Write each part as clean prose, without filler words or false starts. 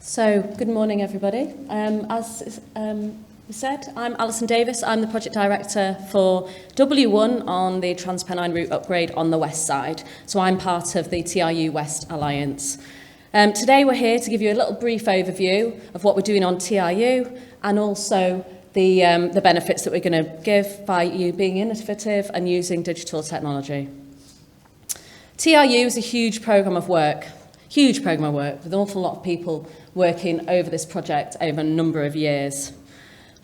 So, good morning, everybody. As we said, I'm Alison Davies. I'm the Project Director for W1 on the Trans-Pennine route upgrade on the west side. So I'm part of the TRU West Alliance. Today we're here to give you a little brief overview of what we're doing on TRU and also the benefits that we're going to give by you being innovative and using digital technology. TRU is a huge programme of work with an awful lot of people working over this project over a number of years.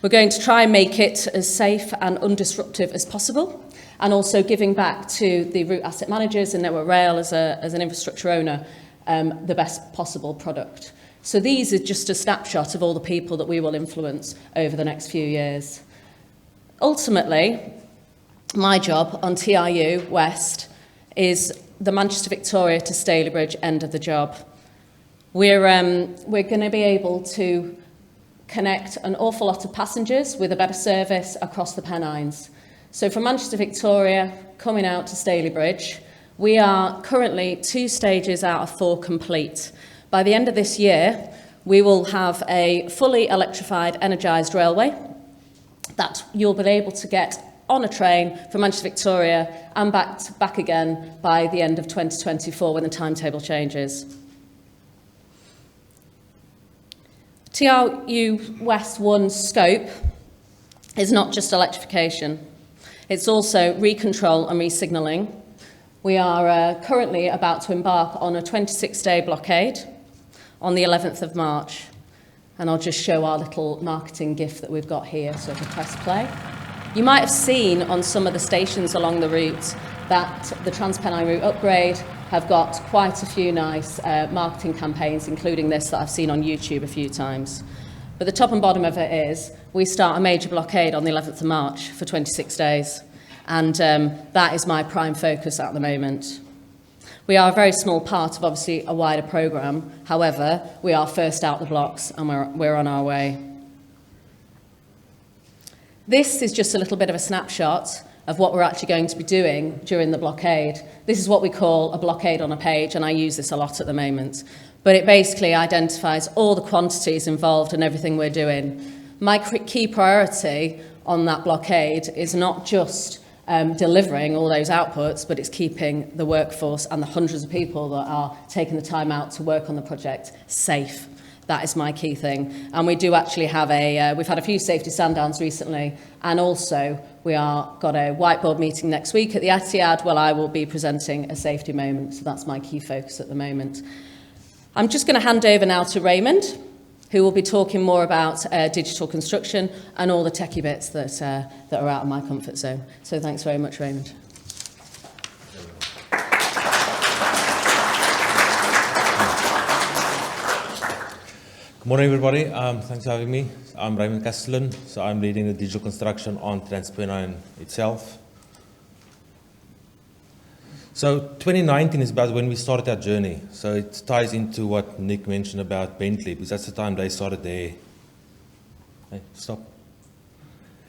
We're going to try and make it as safe and undisruptive as possible, and also giving back to the route asset managers and Network Rail as an infrastructure owner the best possible product. So these are just a snapshot of all the people that we will influence over the next few years. Ultimately, my job on TRU West is the Manchester Victoria to Stalybridge end of the job. We're going to be able to connect an awful lot of passengers with a better service across the Pennines. So from Manchester Victoria coming out to Stalybridge, we are currently 2 stages out of 4 complete. By the end of this year, we will have a fully electrified, energised railway that you'll be able to get on a train from Manchester Victoria and back again by the end of 2024 when the timetable changes. TRU West 1's scope is not just electrification, it's also recontrol and re-signalling. We are currently about to embark on a 26-day blockade on the 11th of March. And I'll just show our little marketing gif that we've got here, so if I press play. You might have seen on some of the stations along the route that the Trans-Pennine route upgrade have got quite a few nice marketing campaigns, including this that I've seen on YouTube a few times. But the top and bottom of it is we start a major blockade on the 11th of March for 26 days. And that is my prime focus at the moment. We are a very small part of, obviously, a wider programme. However, we are first out the blocks and we're on our way. This is just a little bit of a snapshot of what we're actually going to be doing during the blockade. This is what we call a blockade on a page, and I use this a lot at the moment. But it basically identifies all the quantities involved in everything we're doing. My key priority on that blockade is not just delivering all those outputs, but it's keeping the workforce and the hundreds of people that are taking the time out to work on the project safe. That is my key thing. And we do actually have we've had a few safety stand-downs recently, and also we got a whiteboard meeting next week at the Etihad where I will be presenting a safety moment, so that's my key focus at the moment. I'm just going to hand over now to Raymond, who will be talking more about digital construction and all the techie bits that are out of my comfort zone. So thanks very much, Raymond. Good morning, everybody. Thanks for having me. I'm Raymond Castelyn, so I'm leading the digital construction on Trans-Pennine itself. So 2019 is about when we started our journey. So it ties into what Nick mentioned about Bentley, because that's the time they started their... Hey, stop.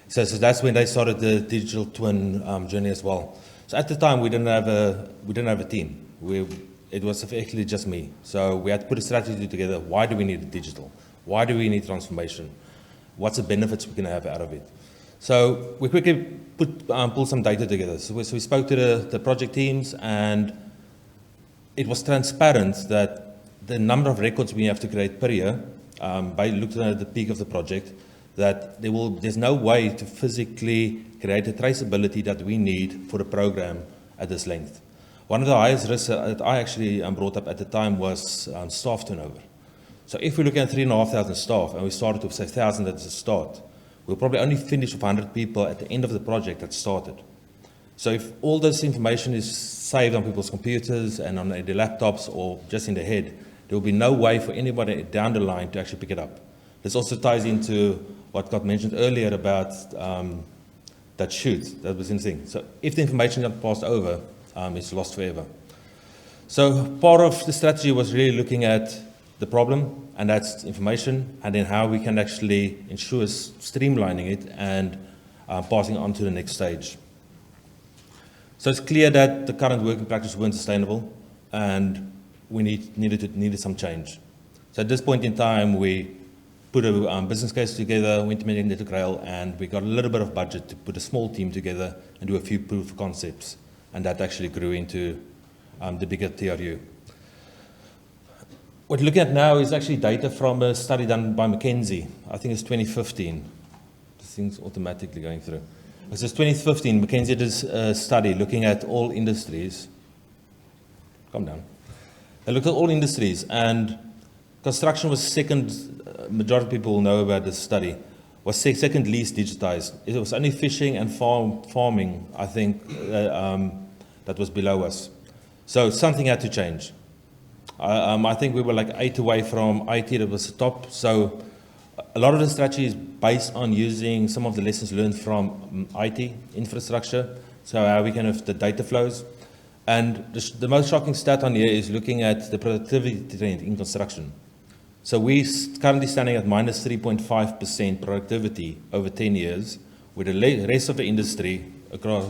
So that's when they started the digital twin journey as well. So at the time, we didn't have a team. It was effectively just me. So we had to put a strategy together. Why do we need digital? Why do we need transformation? What's the benefits we can have out of it? So we quickly pulled some data together. So we spoke to the project teams, and it was transparent that the number of records we have to create per year, by looking at the peak of the project, that there's no way to physically create the traceability that we need for a program at this length. One of the highest risks that I actually brought up at the time was staff turnover. So if we look at 3,500 staff, and we started with, say, 1,000 at the start, we'll probably only finish with 100 people at the end of the project that started. So if all this information is saved on people's computers and on their laptops or just in their head, there will be no way for anybody down the line to actually pick it up. This also ties into what got mentioned earlier about that shoot, that was interesting. So if the information got passed over, it's lost forever. So part of the strategy was really looking at the problem, and that's information, and then how we can actually ensure streamlining it and passing on to the next stage. So it's clear that the current working practice weren't sustainable, and we needed some change. So at this point in time, we put a business case together, went to Magnetic Rail, and we got a little bit of budget to put a small team together and do a few proof of concepts. And that actually grew into the bigger TRU. What we're looking at now is actually data from a study done by McKinsey. I think it's 2015. This thing's automatically going through. This is 2015. McKinsey did a study looking at all industries. Calm down. They looked at all industries, and construction was second. Majority of people will know about this study. Was second least digitized. It was only fishing and farming, I think, that was below us. So something had to change. I think we were like 8 away from IT that was the top. So a lot of the strategy is based on using some of the lessons learned from IT infrastructure. So how we can have the data flows. And the most shocking stat on here is looking at the productivity trend in construction. So we're currently standing at minus 3.5% productivity over 10 years, where the rest of the industry across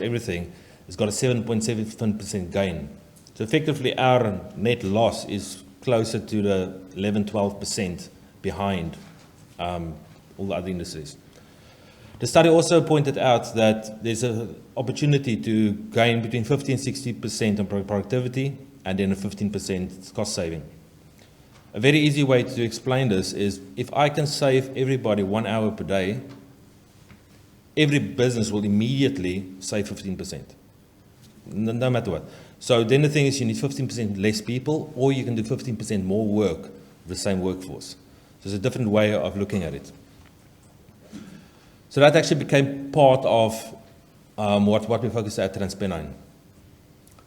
everything has got a 7.7% gain. So effectively our net loss is closer to the 11-12% behind all the other industries. The study also pointed out that there's an opportunity to gain between 50 and 60% on productivity and then a 15% cost saving. A very easy way to explain this is if I can save everybody 1 hour per day, every business will immediately save 15%, no matter what. So then the thing is you need 15% less people, or you can do 15% more work with the same workforce. So it's a different way of looking at it. So that actually became part of what we focused at Pennine.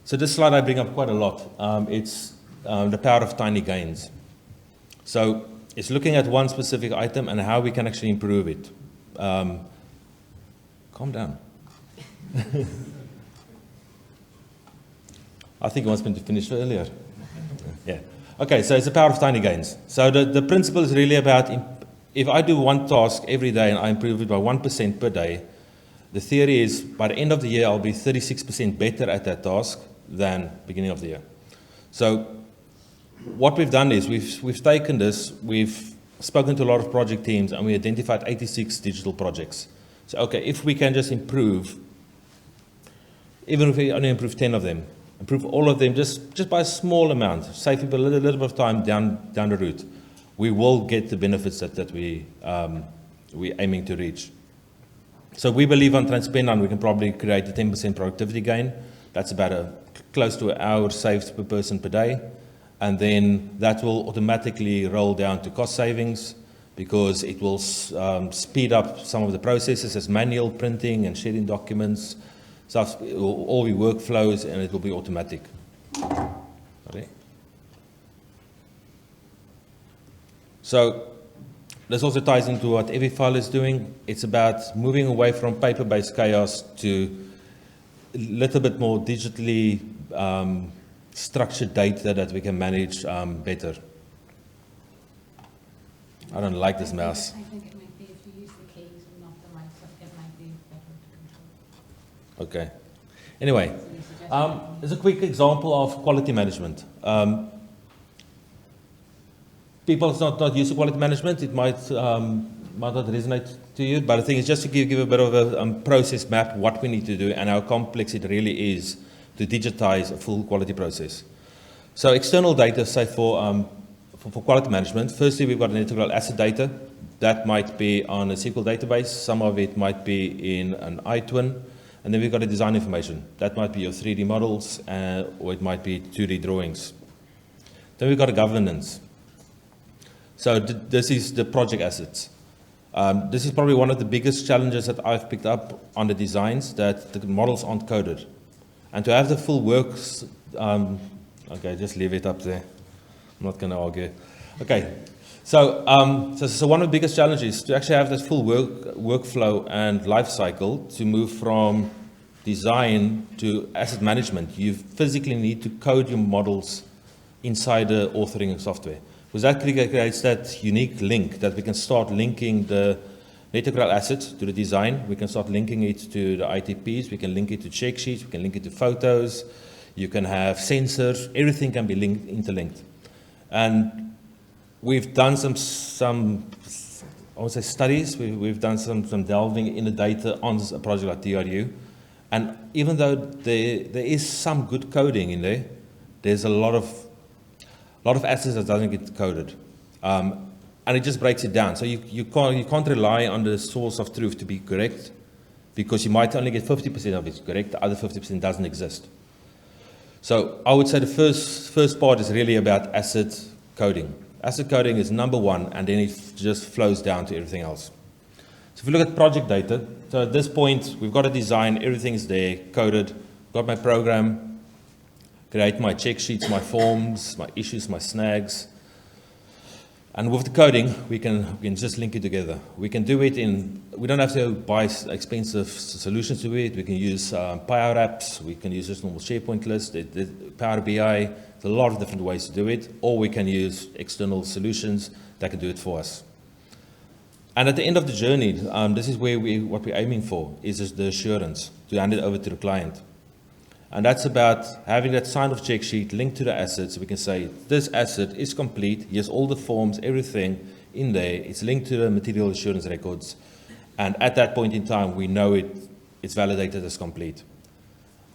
So this slide I bring up quite a lot. It's the power of tiny gains. So it's looking at one specific item and how we can actually improve it. Calm down. I think I was meant to finish earlier. Yeah. Okay, so it's the power of tiny gains. So the principle is really about if I do one task every day and I improve it by 1% per day, the theory is by the end of the year I'll be 36% better at that task than beginning of the year. So what we've done is we've taken this, we've spoken to a lot of project teams, and we identified 86 digital projects. So okay, if we can just improve, even if we only improve 10 of them, improve all of them just by a small amount, save people a little bit of time down the route, we will get the benefits that we're aiming to reach. So we believe on Pennine we can probably create a 10% productivity gain. That's about close to an hour saved per person per day. And then that will automatically roll down to cost savings because it will speed up some of the processes as manual printing and sharing documents. Stuff, it will all be workflows and it will be automatic. Okay. So this also ties into what EviFile is doing. It's about moving away from paper-based chaos to a little bit more digitally structured data that we can manage better. I don't like this mouse. I think it might be if you use the keys and not the mics, it might be better to control. Okay. Anyway, there's a quick example of quality management. People are not used to quality management. It might not resonate to you, but the thing is just to give a bit of a process map, what we need to do and how complex it really is to digitize a full quality process. So external data, say for quality management, firstly we've got an integral asset data. That might be on a SQL database, some of it might be in an iTwin, and then we've got a design information. That might be your 3D models, or it might be 2D drawings. Then we've got a governance. So this is the project assets. This is probably one of the biggest challenges that I've picked up on the designs, that the models aren't coded. And to have the full works, okay, just leave it up there. I'm not going to argue. Okay, so one of the biggest challenges is to actually have this full workflow and life cycle to move from design to asset management. You physically need to code your models inside the authoring software. Because that creates that unique link that we can start linking the integral assets to the design. We can start linking it to the ITPs. We can link it to check sheets. We can link it to photos. You can have sensors. Everything can be interlinked. And we've done some I would say studies. We've done some delving in the data on a project like TRU. And even though there is some good coding in there, there's a lot of assets that doesn't get coded. And it just breaks it down. So you can't rely on the source of truth to be correct, because you might only get 50% of it correct, the other 50% doesn't exist. So I would say the first part is really about asset coding. Asset coding is number one, and then it just flows down to everything else. So if we look at project data, so at this point, we've got a design, everything is there, coded, got my program, create my check sheets, my forms, my issues, my snags. And with the coding, we can just link it together. We can do it we don't have to buy expensive solutions to it. We can use Power Apps, we can use just normal SharePoint list, Power BI, there's a lot of different ways to do it, or we can use external solutions that can do it for us. And at the end of the journey, this is where what we're aiming for, is just the assurance, to hand it over to the client. And that's about having that sign-off check sheet linked to the assets. So we can say, this asset is complete, here's all the forms, everything in there, it's linked to the material assurance records. And at that point in time, we know it's validated as complete.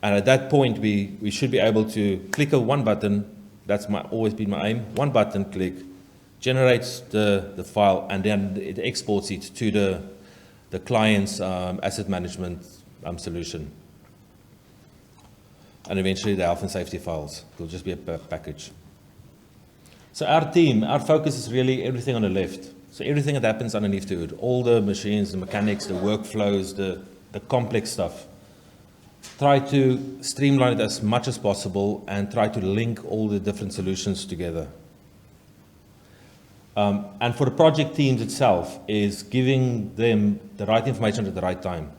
And at that point, we should be able to click one button, that's always been my aim, one button, click, generates the file, and then it exports it to the client's asset management solution. And eventually the health and safety files. It'll just be a package. So our focus is really everything on the left. So everything that happens underneath the hood, all the machines, the mechanics, the workflows, the complex stuff. Try to streamline it as much as possible and try to link all the different solutions together. And for the project teams itself is giving them the right information at the right time.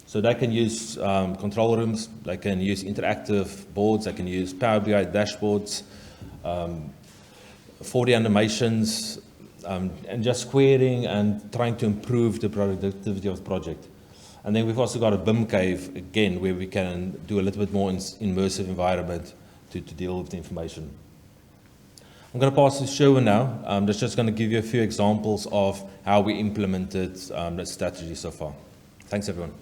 So they can use control rooms, they can use interactive boards, they can use Power BI dashboards, 4D animations, and just querying and trying to improve the productivity of the project. And then we've also got a BIM cave, again, where we can do a little bit more immersive environment to deal with the information. I'm going to pass to Sherwin now. That's just going to give you a few examples of how we implemented the strategy so far. Thanks, everyone.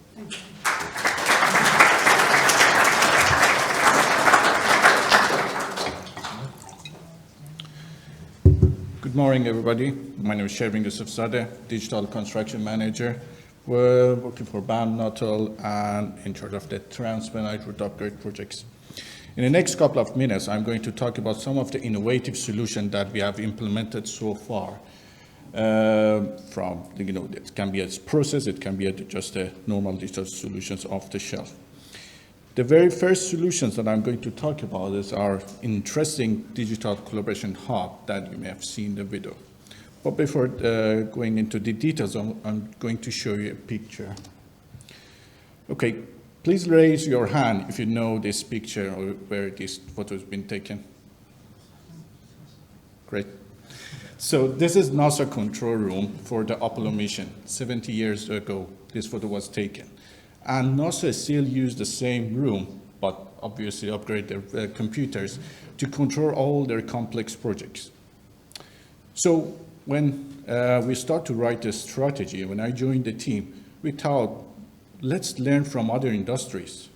Good morning, everybody. My name is Yousefzadeh, Digital Construction Manager. We're working for BAM, Nuttall, and in charge of the Pennine route upgrade projects. In the next couple of minutes, I'm going to talk about some of the innovative solutions that we have implemented so far. It can be a process, it can be just a normal digital solutions off the shelf. The very first solutions that I'm going to talk about is our interesting digital collaboration hub that you may have seen in the video. But before going into the details, I'm going to show you a picture. Okay, please raise your hand if you know this picture or where this photo has been taken. Great. So this is NASA control room for the Apollo mission. 70 years ago, this photo was taken. And NASA still use the same room, but obviously upgrade their computers to control all their complex projects. So when we start to write a strategy, when I joined the team, we thought, let's learn from other industries.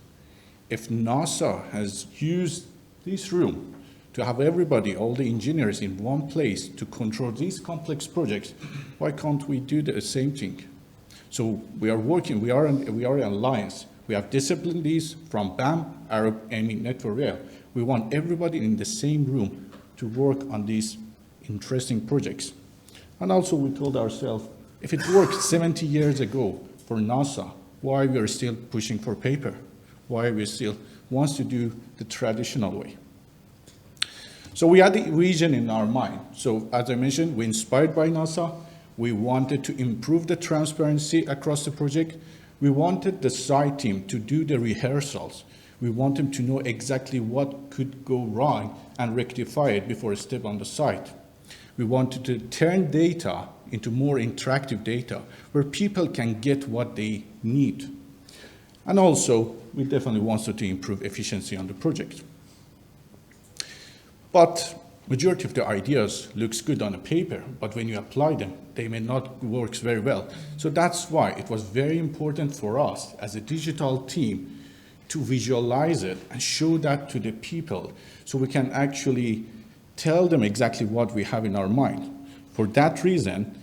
If NASA has used this room to have everybody, all the engineers in one place to control these complex projects, why can't we do the same thing? So we are working, we are an alliance. We have disciplined these from BAM, Arab Aiming Network Rail. We want everybody in the same room to work on these interesting projects. And also we told ourselves, if it worked 70 years ago for NASA, why we are still pushing for paper? Why we still wants to do the traditional way? So we had the vision in our mind. So as I mentioned, we're inspired by NASA. We wanted to improve the transparency across the project. We wanted the site team to do the rehearsals. We want them to know exactly what could go wrong and rectify it before a step on the site. We wanted to turn data into more interactive data where people can get what they need. And also, we definitely wanted to improve efficiency on the project. But majority of the ideas looks good on a paper, but when you apply them, they may not work very well. So that's why it was very important for us as a digital team to visualize it and show that to the people so we can actually tell them exactly what we have in our mind. For that reason,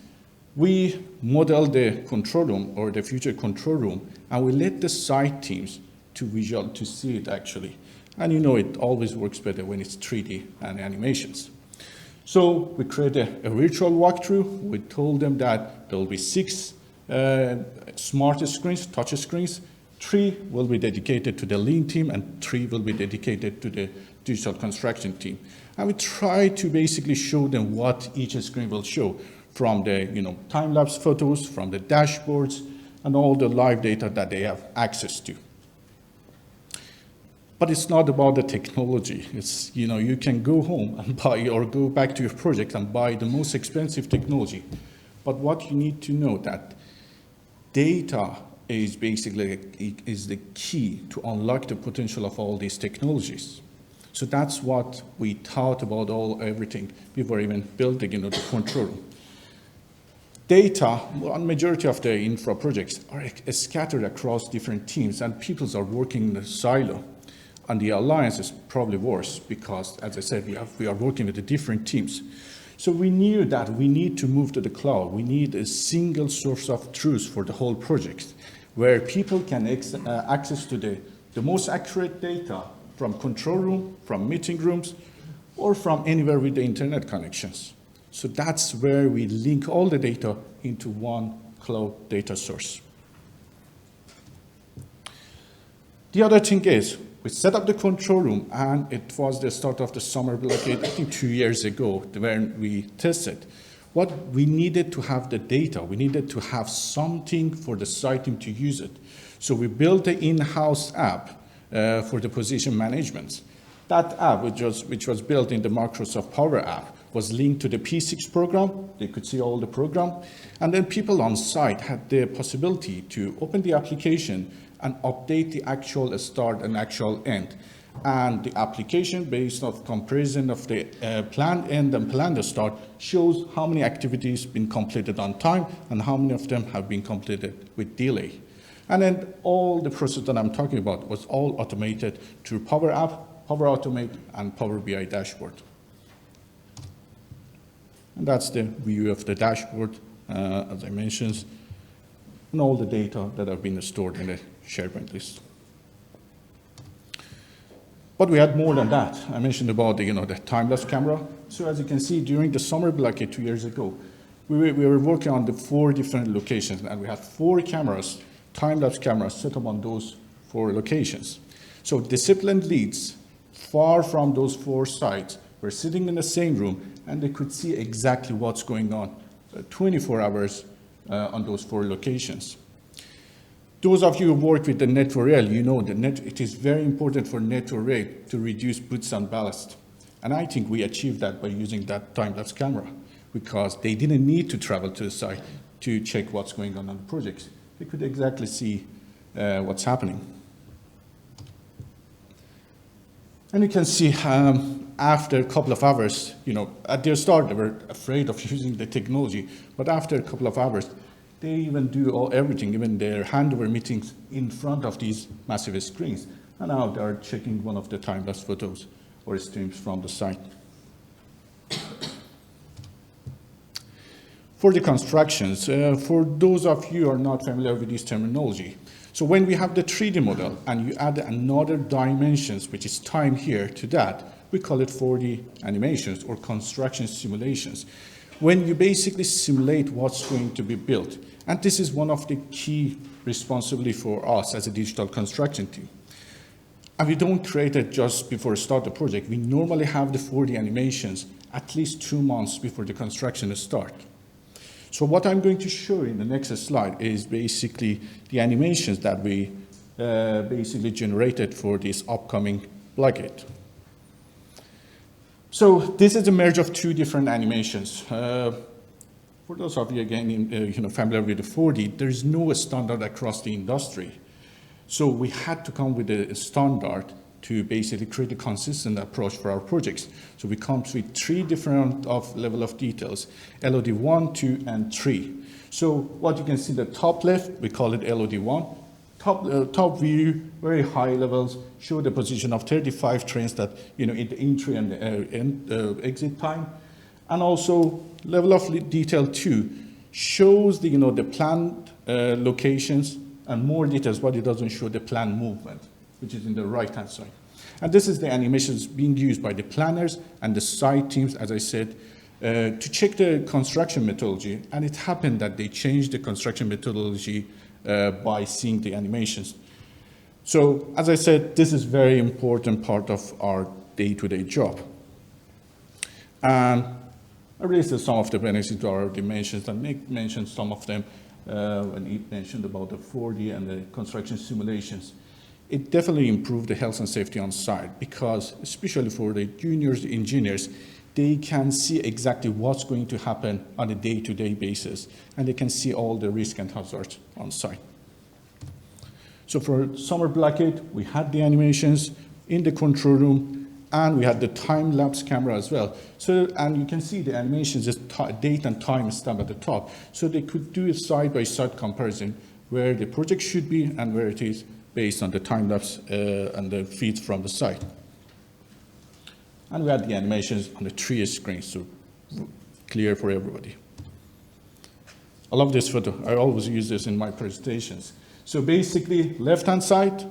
we modeled the control room or the future control room, and we let the site teams to see it actually. And you know it always works better when it's 3D and animations. So we created a virtual walkthrough. We told them that there will be 6 smart screens, touch screens. 3 will be dedicated to the lean team, and 3 will be dedicated to the digital construction team. And we try to basically show them what each screen will show, from the time-lapse photos, from the dashboards, and all the live data that they have access to. But it's not about the technology. It's, you can go home and buy or go back to your project and buy the most expensive technology. But what you need to know that data is basically the key to unlock the potential of all these technologies. So that's what we thought about everything before even building the control room. Data, on majority of the infra projects, are scattered across different teams, and people are working in a silo. And the alliance is probably worse because, as I said, we are working with the different teams. So we knew that we need to move to the cloud. We need a single source of truth for the whole project, where people can access to the most accurate data from control room, from meeting rooms, or from anywhere with the internet connections. So that's where we link all the data into one cloud data source. The other thing is, we set up the control room, and it was the start of the summer blockade, I think 2 years ago, when we tested. What we needed to have the data, we needed to have something for the site team to use it. So we built the in-house app for the position management. That app, which was built in the Microsoft Power App, was linked to the P6 program. They could see all the program. And then people on site had the possibility to open the application and update the actual start and actual end. And the application, based on comparison of the planned end and planned start, shows how many activities been completed on time and how many of them have been completed with delay. And then all the process that I'm talking about was all automated through Power App, Power Automate, and Power BI dashboard. And that's the view of the dashboard, as I mentioned, and all the data that have been stored in the SharePoint list. But we had more than that. I mentioned about the time-lapse camera. So as you can see, during the summer blockade 2 years ago, we were working on the 4 different locations, and we had 4 cameras, time-lapse cameras set up on those 4 locations. So disciplined leads far from those 4 sites were sitting in the same room, and they could see exactly what's going on 24 hours on those 4 locations. Those of you who work with the network rail, you know that it is very important for network rail to reduce boots and ballast. And I think we achieved that by using that time-lapse camera, because they didn't need to travel to the site to check what's going on the projects. They could exactly see what's happening. And you can see after a couple of hours, at their start they were afraid of using the technology, but after a couple of hours, they even do everything, even their handover meetings in front of these massive screens. And now they are checking one of the time-lapse photos or streams from the site. For the constructions, for those of you who are not familiar with this terminology, so when we have the 3D model and you add another dimensions, which is time here, to that, we call it 4D animations or construction simulations. When you basically simulate what's going to be built. And this is one of the key responsibility for us as a digital construction team. And we don't create it just before start the project. We normally have the 4D animations at least 2 months before the construction start. So what I'm going to show in the next slide is basically the animations that we basically generated for this upcoming blockade. So this is a merge of 2 different animations. For those of you, again, familiar with the 4D, there is no standard across the industry. So we had to come with a standard to basically create a consistent approach for our projects. So we come with 3 different level of details, LOD 1, 2, and 3. So what you can see the top left, we call it LOD 1. Top view, very high levels, show the position of 35 trains that, in the entry and exit time. And also level of detail 2 shows the, the planned locations and more details, but it doesn't show the planned movement, which is in the right-hand side. And this is the animations being used by the planners and the site teams, as I said, to check the construction methodology. And it happened that they changed the construction methodology by seeing the animations. So, as I said, this is very important part of our day-to-day job. And I listed some of the benefits to our dimensions, and Nick mentioned some of them when he mentioned about the 4D and the construction simulations. It definitely improved the health and safety on site because, especially for the juniors engineers, they can see exactly what's going to happen on a day-to-day basis, and they can see all the risk and hazards on site. So for summer blockade, we had the animations in the control room, and we had the time-lapse camera as well. So, and you can see the animations, date and time stamp at the top. So they could do a side-by-side comparison where the project should be and where it is based on the time-lapse and the feeds from the site. And we had the animations on the 3 screens, so clear for everybody. I love this photo. I always use this in my presentations. So basically, left-hand side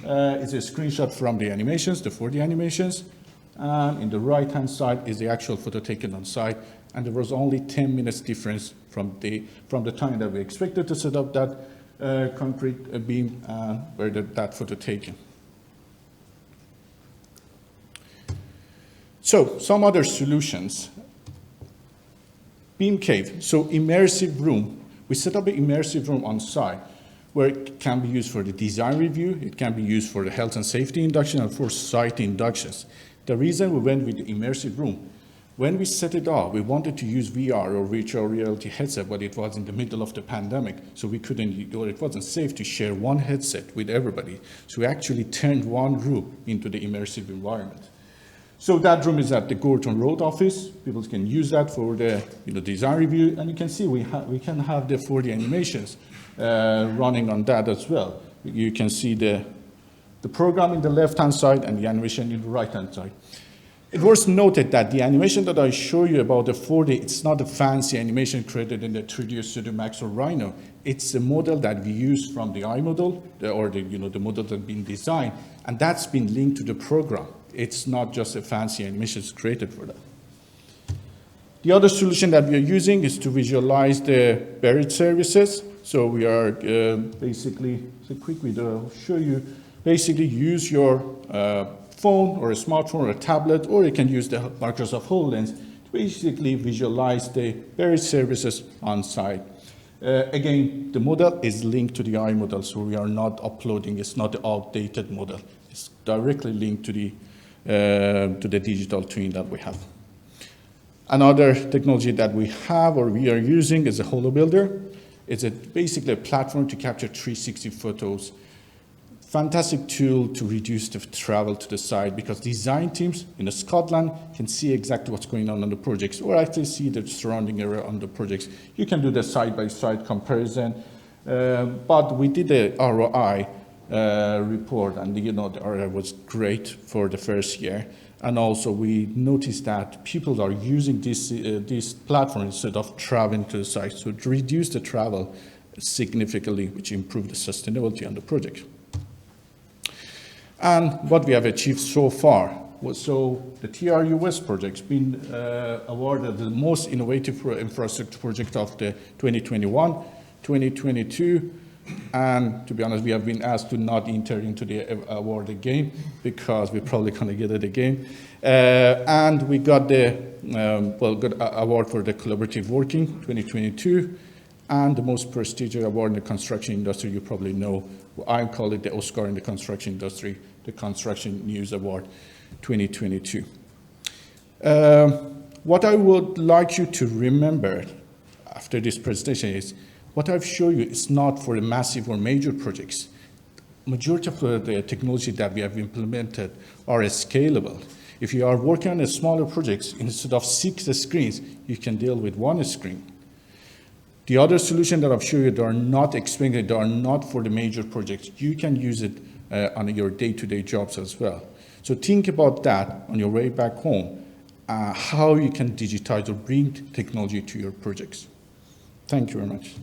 is a screenshot from the animations, the 4D animations, and in the right-hand side is the actual photo taken on site, and there was only 10 minutes difference from the time that we expected to set up that concrete beam where that photo taken. So, some other solutions. Beam cave, so immersive room. We set up an immersive room on site where it can be used for the design review, it can be used for the health and safety induction, and for site inductions. The reason we went with the immersive room, when we set it up, we wanted to use VR or virtual reality headset, but it was in the middle of the pandemic, so we couldn't, or it wasn't safe to share one headset with everybody. So we actually turned one room into the immersive environment. So that room is at the Gorton Road office. People can use that for the design review, and you can see we can have the 4D animations running on that as well. You can see the program in the left-hand side and the animation in the right-hand side. It was noted that the animation that I show you about the 4D, it's not a fancy animation created in the 3D Studio Max or Rhino. It's a model that we use from the iModel, or the model that's been designed, and that's been linked to the program. It's not just a fancy animation created for that. The other solution that we are using is to visualize the buried services. So we are basically, it's a quick video, I'll show you. Basically use your phone or a smartphone or a tablet, or you can use the Microsoft HoloLens to basically visualize the buried services on site. Again, the model is linked to the iModel, so we are not uploading, it's not the outdated model. It's directly linked to the digital twin that we have. Another technology that we have or we are using is a HoloBuilder. It's basically a platform to capture 360 photos. Fantastic tool to reduce the travel to the site because design teams in Scotland can see exactly what's going on the projects or actually see the surrounding area on the projects. You can do the side-by-side comparison, but we did a ROI report, and the ROI was great for the first year. And also we noticed that people are using this platform instead of traveling to the site, so to reduce the travel significantly, which improved the sustainability on the project. And what we have achieved so far was, so the TRUS project's been awarded the most innovative infrastructure project of the 2021, 2022, and to be honest, we have been asked to not enter into the award again because we're probably going to get it again. And we got the award for the collaborative working 2022, and the most prestigious award in the construction industry. You probably know, I call it the Oscar in the construction industry, the Construction News Award 2022. What I would like you to remember after this presentation is what I've shown you is not for the massive or major projects. majority of the technology that we have implemented are scalable. If you are working on a smaller projects, instead of 6 screens, you can deal with 1 screen. The other solution that I've shown you, they are not expensive, they are not for the major projects. You can use it on your day-to-day jobs as well. So think about that on your way back home, how you can digitize or bring technology to your projects. Thank you very much.